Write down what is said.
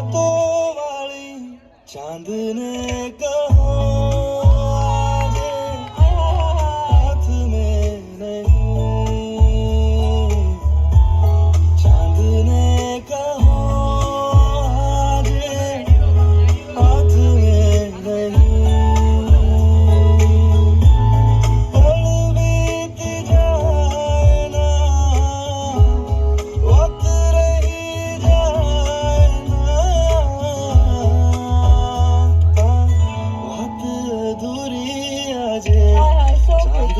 रातों वाली चांद ने कहा जे हाथ में नहीं, चांद ने कहा जे हाथ में नहीं। पल बीत जाए ना, वक्त रही जाए ना, बात अधूरी आजे चांद